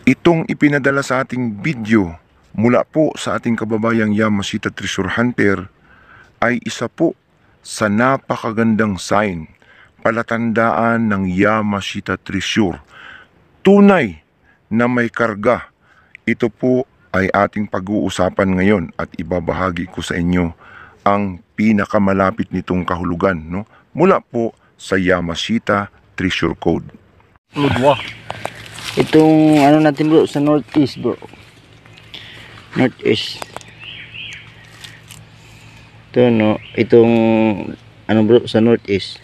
Itong ipinadala sa ating video mula po sa ating kababayang Yamashita Treasure Hunter ay isa po sa napakagandang sign, palatandaan ng Yamashita Treasure. Tunay na may karga. Ito po ay ating pag-uusapan ngayon at ibabahagi ko sa inyo ang pinakamalapit nitong kahulugan, no? Mula po sa Yamashita Treasure Code. Ludwa. Itong ano natin bro, sa northeast bro. Northeast. Ito no, itong ano bro, sa northeast.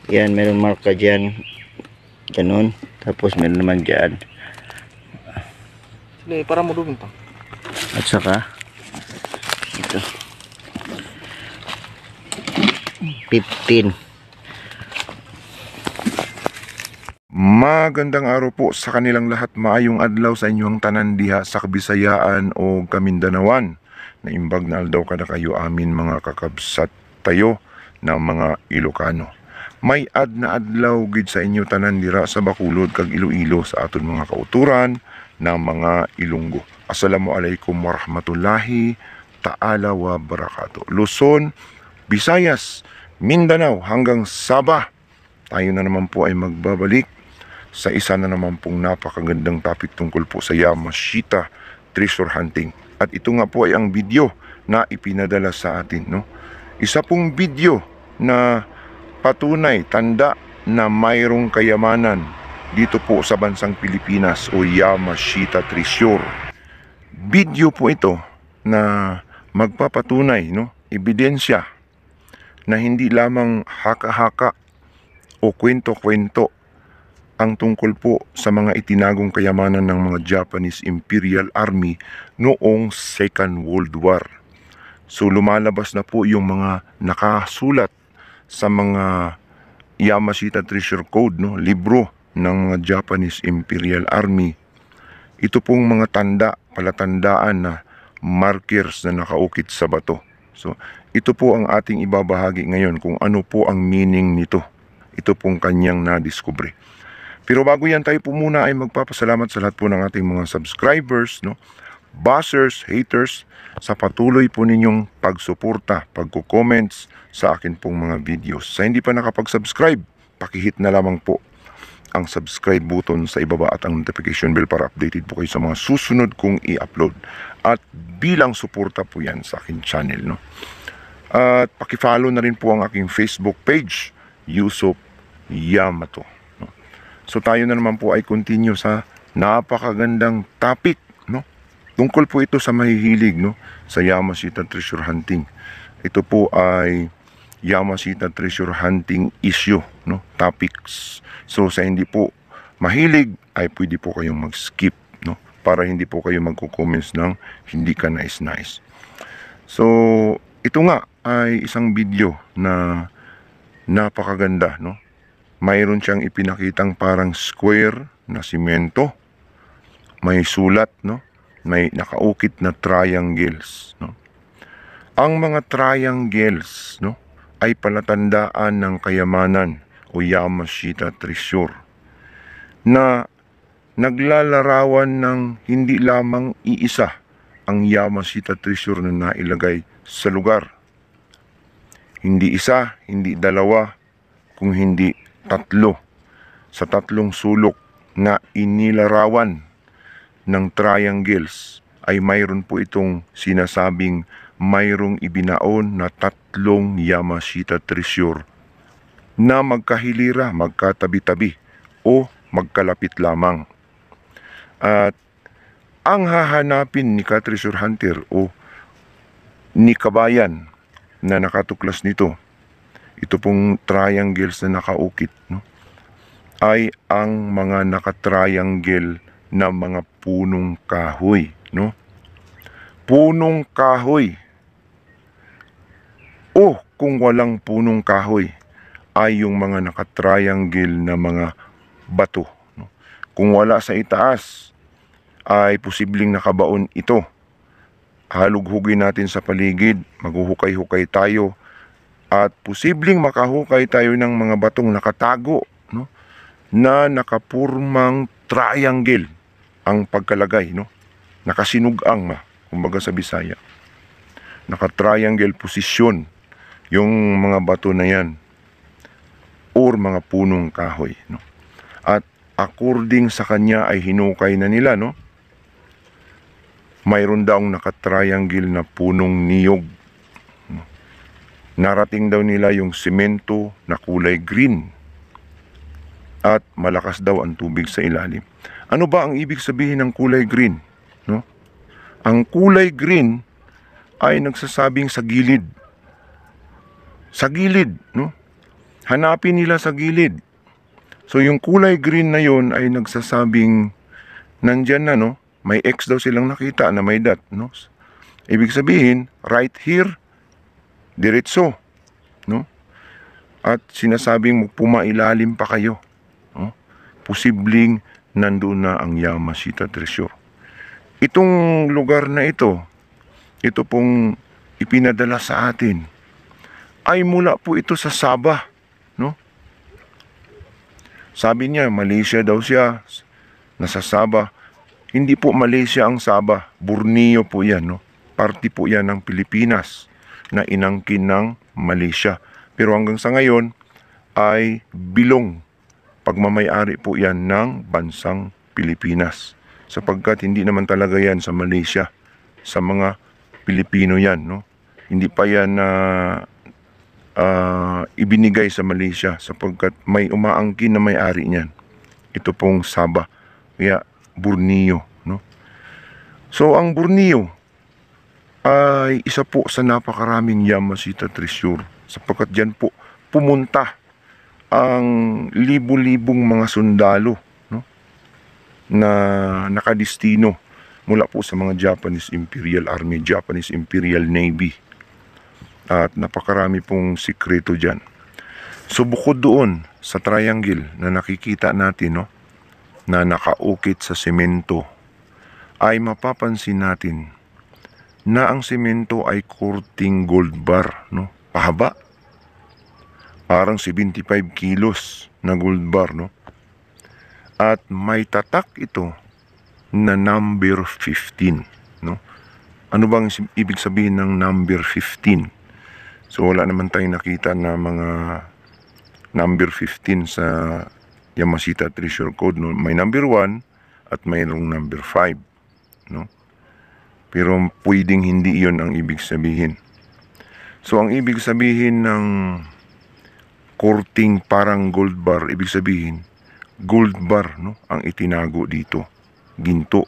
Yan, meron marka dyan. Ganon. Tapos meron naman dyan. Para mo dugin pa. At saka ito. 15. Magandang araw po sa kanilang lahat. Maayong adlaw sa inyong tanan diha sa Kabisayaan o Kamindanawan. Naimbag na aldaw kada kayo amin mga kakabsat tayo na mga Ilocano. May na adlaw gid sa inyo tanan dira sa Bacolod kag Iloilo sa aton mga kauturan na mga Ilonggo. Assalamualaikum warahmatullahi ta'ala wa barakatuh. Luzon, Visayas, Mindanao hanggang Sabah. Tayo na naman po ay magbabalik sa isa na naman pong napakagandang topic tungkol po sa Yamashita Treasure Hunting. At ito nga po ay ang video na ipinadala sa atin, no? Isa pong video na patunay, tanda na mayroong kayamanan dito po sa bansang Pilipinas o Yamashita Treasure. Video po ito na magpapatunay, no? Ebidensya na hindi lamang haka-haka o kwento-kwento ang tungkol po sa mga itinagong kayamanan ng mga Japanese Imperial Army noong Second World War. So lumalabas na po yung mga nakasulat sa mga Yamashita Treasure Code, no? Libro ng mga Japanese Imperial Army. Ito pong mga tanda, palatandaan na markers na nakaukit sa bato. So ito po ang ating ibabahagi ngayon kung ano po ang meaning nito. Ito pong kanyang nadiskubre. Pero bago yan, tayo po muna ay magpapasalamat sa lahat po ng ating mga subscribers, no? Bashers, haters, sa patuloy po ninyong pagsuporta, pagko-comments sa akin pong mga videos. Sa hindi pa nakapag-subscribe, pakihit na lamang po ang subscribe button sa ibaba at ang notification bell para updated po kayo sa mga susunod kong i-upload. At bilang suporta po yan sa akin channel, no? At pakifollow na rin po ang aking Facebook page, Yusop Yamato. So tayo na naman po ay continue sa napakagandang topic, no? Tungkol po ito sa mahihilig, no? Sa Yamashita Treasure Hunting. Ito po ay Yamashita Treasure Hunting issue, no? Topics. So sa hindi po mahilig ay pwede po kayong mag-skip, no? Para hindi po kayo magko-comments ng hindi ka nais-nais. So ito nga ay isang video na napakaganda, no? Mayroon siyang ipinakitang parang square na simento. May sulat, no? May nakaukit na triangles, no? Ang mga triangles, no, ay palatandaan ng kayamanan o Yamashita Treasure na naglalarawan ng hindi lamang iisa ang Yamashita Treasure na nailagay sa lugar. Hindi isa, hindi dalawa, kung hindi tatlo, sa tatlong sulok na inilarawan ng triangles ay mayroon po itong sinasabing mayroong ibinaon na tatlong Yamashita Treasure na magkahilira, magkatabi-tabi o magkalapit lamang. At ang hahanapin ni ka-treasure hunter o ni kabayan na nakatuklas nito, ito pong triangles na nakaukit, no, ay ang mga nakatriangle na mga punong kahoy, no? Punong kahoy. O kung walang punong kahoy, ay yung mga nakatriangle na mga bato, no? Kung wala sa itaas, ay posibleng nakabaon ito. Halughugin natin sa paligid, maghuhukay-hukay tayo, at posibleng makahukay tayo ng mga batong nakatago, no, na nakapurmang triangle ang pagkalagay, no? Nakasinugang kumbaga sa Bisaya. Naka-triangle posisyon yung mga bato na yan or mga punong kahoy, no? At according sa kanya ay hinukay na nila, no? Mayroon daw naka-triangle na punong niyog. Narating daw nila yung semento na kulay green at malakas daw ang tubig sa ilalim. Ano ba ang ibig sabihin ng kulay green? No? Ang kulay green ay nagsasabing sa gilid. Sa gilid, no? Hanapin nila sa gilid. So yung kulay green na yon ay nagsasabing nandyan na, no? May X daw silang nakita na may dot, no? Ibig sabihin, right here, diretso, no? At sinasabing pumailalim pa kayo, no? Posibleng nandoon na ang Yamashita Treasure. Itong lugar na ito pong ipinadala sa atin, ay mula po ito sa Sabah, no? Sabi niya, Malaysia daw siya, nasa Sabah. Hindi po Malaysia ang Sabah, Borneo po yan, no? Parte po yan ng Pilipinas na inangkin ng Malaysia. Pero hanggang sa ngayon ay bilong pagmamay-ari po yan ng bansang Pilipinas. Sapagkat hindi naman talaga yan sa Malaysia, sa mga Pilipino yan, no? Hindi pa yan ibinigay sa Malaysia sapagkat may umaangkin na may-ari niyan. Ito pong Sabah, kaya Borneo, no? So ang Borneo ay isa po sa napakaraming Yamashita Treasure sapagkat diyan po pumunta ang libu-libong mga sundalo, no? Na nakadistino mula po sa mga Japanese Imperial Army, Japanese Imperial Navy. At napakarami pong sikreto dyan. So bukod doon sa triangle na nakikita natin, no, na nakaukit sa semento, ay mapapansin natin na ang semento ay kurting gold bar, no? Pahaba. Parang 75 kilos na gold bar, no? At may tatak ito na number 15, no? Ano bang ibig sabihin ng number 15? So wala naman tayong nakita na mga number 15 sa Yamashita Treasure Code, no? May number 1 at mayroong number 5, no? Pero pwedeng hindi iyon ang ibig sabihin. So ang ibig sabihin ng kurting parang gold bar, ibig sabihin gold bar, no, ang itinago dito. Ginto.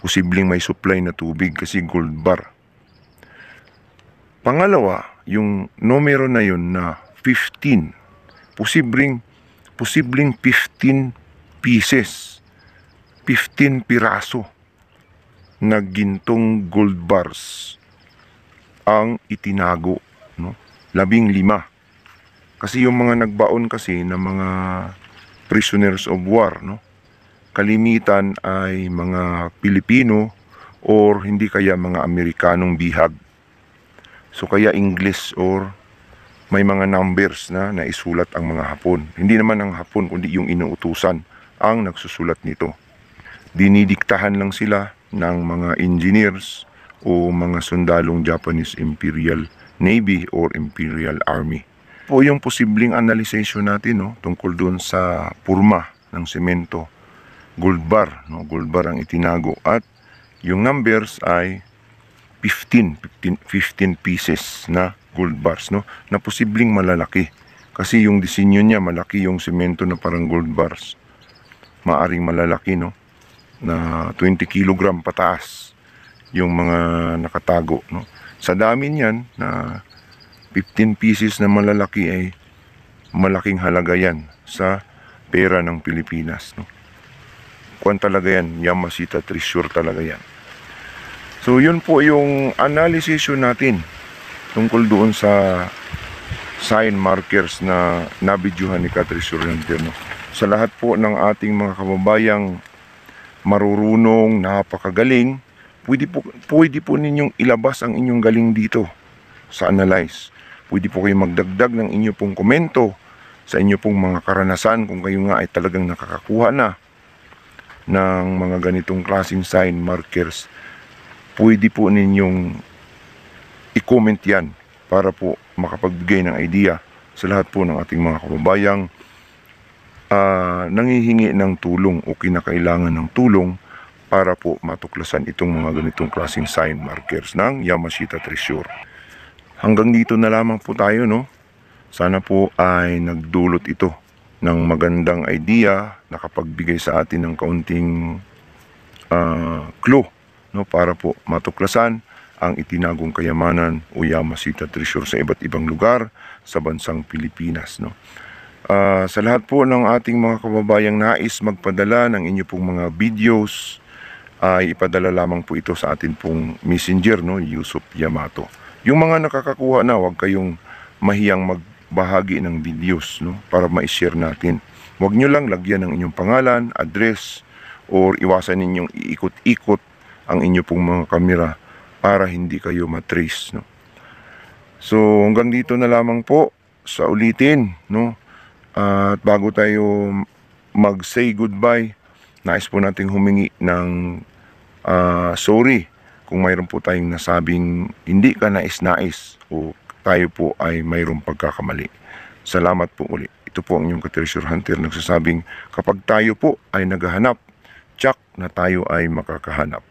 Posibleng may supply na tubig kasi gold bar. Pangalawa, yung numero na yun na 15, posibleng 15 pieces, 15 piraso na gintong gold bars ang itinago, no? 15. Kasi yung mga nagbaon kasi ng mga prisoners of war, no? Kalimitan ay mga Pilipino or hindi kaya mga Amerikanong bihag. So kaya English or may mga numbers na naisulat ang mga Hapon. Hindi naman ang Hapon kundi yung inuutusan ang nagsusulat nito. Dinidiktahan lang sila ng mga engineers o mga sundalong Japanese Imperial Navy or Imperial Army. Po yung posibleng analyzation natin, no, tungkol doon sa purma ng semento. Gold bar, no, gold bar ang itinago at yung numbers ay 15 pieces na gold bars, no, na posibleng malalaki kasi yung disenyo niya malaki, yung semento na parang gold bars maaring malalaki, no, na 20 kilogram pataas yung mga nakatago, no. Sa dami niyan na 15 pieces na malalaki ay malaking halaga yan sa pera ng Pilipinas, no. Kuwan talaga yan, Yamashita Treasure talaga yan. So yun po yung analysis natin tungkol doon sa sign markers na nabidyohan ni Katresure Hunter, no. Sa lahat po ng ating mga kababayang marurunong, napakagaling, pwede po ninyong ilabas ang inyong galing dito sa analyze. Pwede po kayong magdagdag ng inyo pong komento sa inyo pong mga karanasan kung kayo nga ay talagang nakakakuha na ng mga ganitong klaseng sign markers, pwede po ninyong i-comment yan para po makapagbigay ng idea sa lahat po ng ating mga kababayang nangihingi ng tulong o kinakailangan ng tulong para po matuklasan itong mga ganitong klaseng sign markers ng Yamashita Treasure. Hanggang dito na lamang po tayo, no? Sana po ay nagdulot ito ng magandang idea, nakapagbigay sa atin ng kaunting clue, no, para po matuklasan ang itinagong kayamanan o Yamashita Treasure sa iba't ibang lugar sa bansang Pilipinas, no. Sa lahat po ng ating mga kababayang nais magpadala ng inyo pong mga videos, ay ipadala lamang po ito sa atin pong messenger, no, Yusuf Yamato. Yung mga nakakakuha na, huwag kayong mahiyang magbahagi ng videos, no, para ma-share natin. Huwag nyo lang lagyan ng inyong pangalan, address, or iwasan ninyong iikot-ikot ang inyo pong mga kamera para hindi kayo matrace, no. So hanggang dito na lamang po sa ulitin, no. At bago tayo mag-say goodbye, nais po nating humingi ng sorry kung mayroon po tayong nasabing hindi ka nais-nais o tayo po ay mayroong pagkakamali. Salamat po uli. Ito po ang inyong ka-treasure hunter nagsasabing kapag tayo po ay naghahanap, tsak na tayo ay makakahanap.